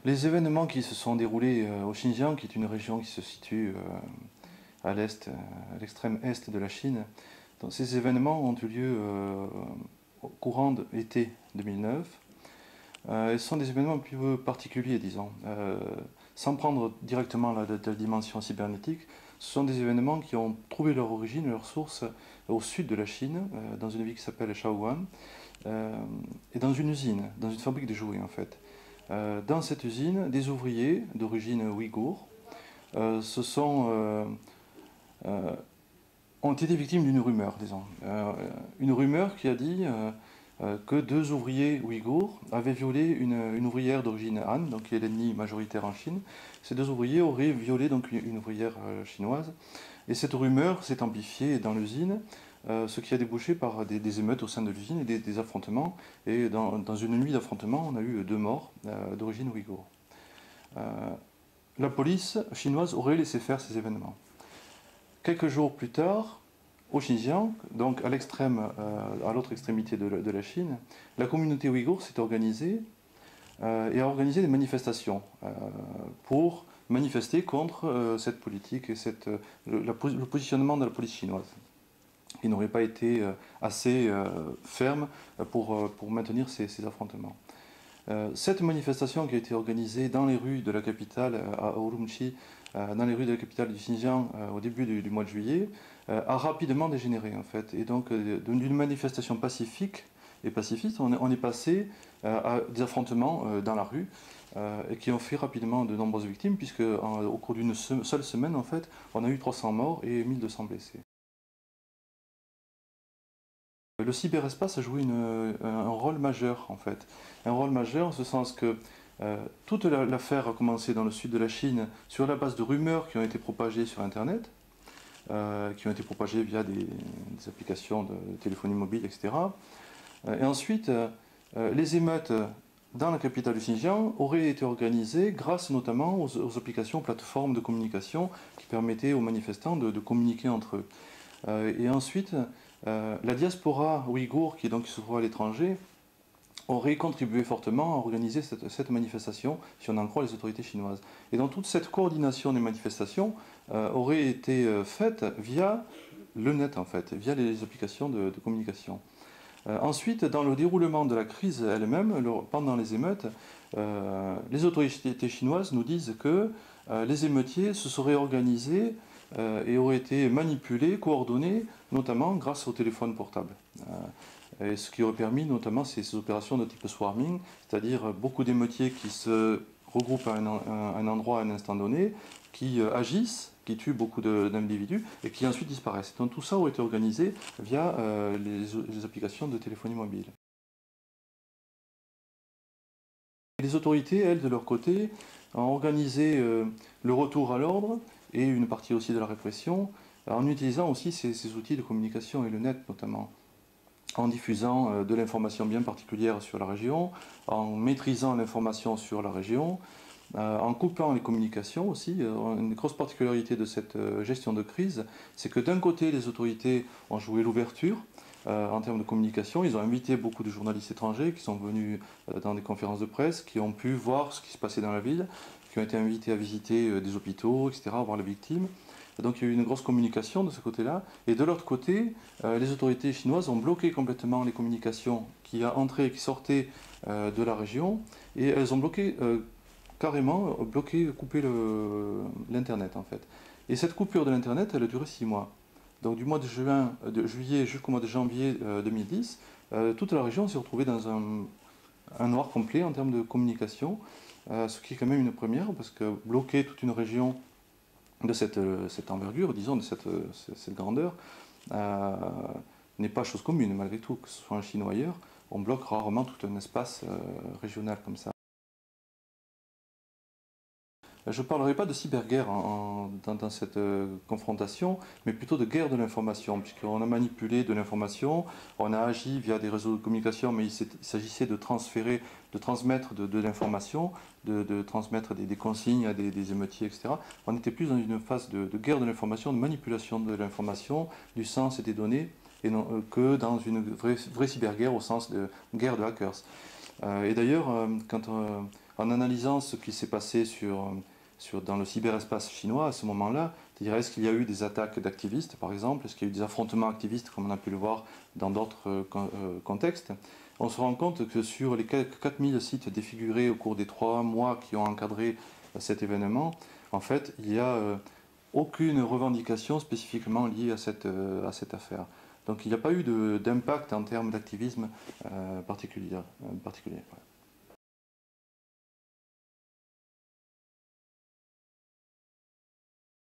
Les événements qui se sont déroulés au Xinjiang, qui est une région qui se situe à l'est, à l'extrême est de la Chine, donc ces événements ont eu lieu au courant de l'été 2009. Ce sont des événements un peu particuliers, disons. Sans prendre directement la dimension cybernétique, ce sont des événements qui ont trouvé leur origine, leur source au sud de la Chine, dans une ville qui s'appelle Shaoguan, et dans une usine, dans une fabrique de jouets en fait. Dans cette usine, des ouvriers d'origine ouïghour se sont ont été victimes d'une rumeur, disons. Une rumeur qui a dit que deux ouvriers ouïghours avaient violé une ouvrière d'origine Han, donc qui est l'ennemi majoritaire en Chine. Ces deux ouvriers auraient violé donc une ouvrière chinoise. Et cette rumeur s'est amplifiée dans l'usine, ce qui a débouché par des émeutes au sein de l'usine et des affrontements. Et dans une nuit d'affrontements, on a eu deux morts d'origine ouïghour. La police chinoise aurait laissé faire ces événements. Quelques jours plus tard, au Xinjiang, donc à l'autre extrémité de la Chine, la communauté ouïghour s'est organisée et a organisé des manifestations pour manifester contre cette politique et le positionnement de la police chinoise, qui n'aurait pas été assez ferme pour maintenir ces affrontements. Cette manifestation qui a été organisée dans les rues de la capitale, à Urumqi, dans les rues de la capitale du Xinjiang au début du mois de juillet, a rapidement dégénéré en fait. Et donc d'une manifestation pacifique et pacifiste, on est passé à des affrontements dans la rue et qui ont fait rapidement de nombreuses victimes, puisque au cours d'une seule semaine en fait, on a eu 300 morts et 1200 blessés. Le cyberespace a joué un rôle majeur en fait. Un rôle majeur en ce sens que toute l'affaire a commencé dans le sud de la Chine sur la base de rumeurs qui ont été propagées sur Internet, qui ont été propagées via des applications de téléphonie mobile, etc. Et ensuite, les émeutes dans la capitale du Xinjiang auraient été organisées grâce notamment aux applications plateformes de communication qui permettaient aux manifestants de communiquer entre eux. Et ensuite, la diaspora ouïghour, qui se trouve à l'étranger, aurait contribué fortement à organiser cette manifestation, si on en croit les autorités chinoises. Et donc toute cette coordination des manifestations aurait été faite via le net, en fait, via les applications de communication. Ensuite, dans le déroulement de la crise elle-même, pendant les émeutes, les autorités chinoises nous disent que les émeutiers se seraient organisés et auraient été manipulés, coordonnés, notamment grâce au téléphone portable. Et ce qui aurait permis notamment ces opérations de type swarming, c'est-à-dire beaucoup d'émeutiers qui se regroupent à un endroit à un instant donné, qui agissent, qui tuent beaucoup d'individus et qui ensuite disparaissent. Donc tout ça aurait été organisé via les applications de téléphonie mobile. Les autorités, elles, de leur côté, ont organisé le retour à l'ordre et une partie aussi de la répression en utilisant aussi ces outils de communication et le net notamment, en diffusant de l'information bien particulière sur la région, en maîtrisant l'information sur la région, en coupant les communications aussi. Une grosse particularité de cette gestion de crise, c'est que d'un côté, les autorités ont joué l'ouverture en termes de communication. Ils ont invité beaucoup de journalistes étrangers qui sont venus dans des conférences de presse, qui ont pu voir ce qui se passait dans la ville, qui ont été invités à visiter des hôpitaux, etc., à voir les victimes. Donc il y a eu une grosse communication de ce côté-là. Et de l'autre côté, les autorités chinoises ont bloqué complètement les communications qui entraient et qui sortaient de la région. Et elles ont bloqué carrément, coupé l'Internet en fait. Et cette coupure de l'Internet, elle a duré 6 mois. Donc du mois de juillet jusqu'au mois de janvier 2010, toute la région s'est retrouvée dans un noir complet en termes de communication, ce qui est quand même une première, parce que bloquer toute une région de cette envergure, disons, de cette grandeur, n'est pas chose commune, malgré tout, que ce soit en Chine ou ailleurs, on bloque rarement tout un espace régional comme ça. Je ne parlerai pas de cyberguerre dans cette confrontation, mais plutôt de guerre de l'information, puisqu'on a manipulé de l'information, on a agi via des réseaux de communication, mais il s'agissait de transmettre de l'information, de transmettre des consignes à des émeutiers, etc. On était plus dans une phase de guerre de l'information, de manipulation de l'information, du sens et des données, que dans une vraie cyberguerre au sens de guerre de hackers. Et d'ailleurs, quand en analysant ce qui s'est passé dans le cyberespace chinois à ce moment-là, c'est-à-dire est-ce qu'il y a eu des attaques d'activistes par exemple, est-ce qu'il y a eu des affrontements activistes comme on a pu le voir dans d'autres contextes, on se rend compte que sur les quelques 4000 sites défigurés au cours des 3 mois qui ont encadré cet événement, en fait, il n'y a aucune revendication spécifiquement liée à cette affaire. Donc il n'y a pas eu d'impact en termes d'activisme particulier. Voilà.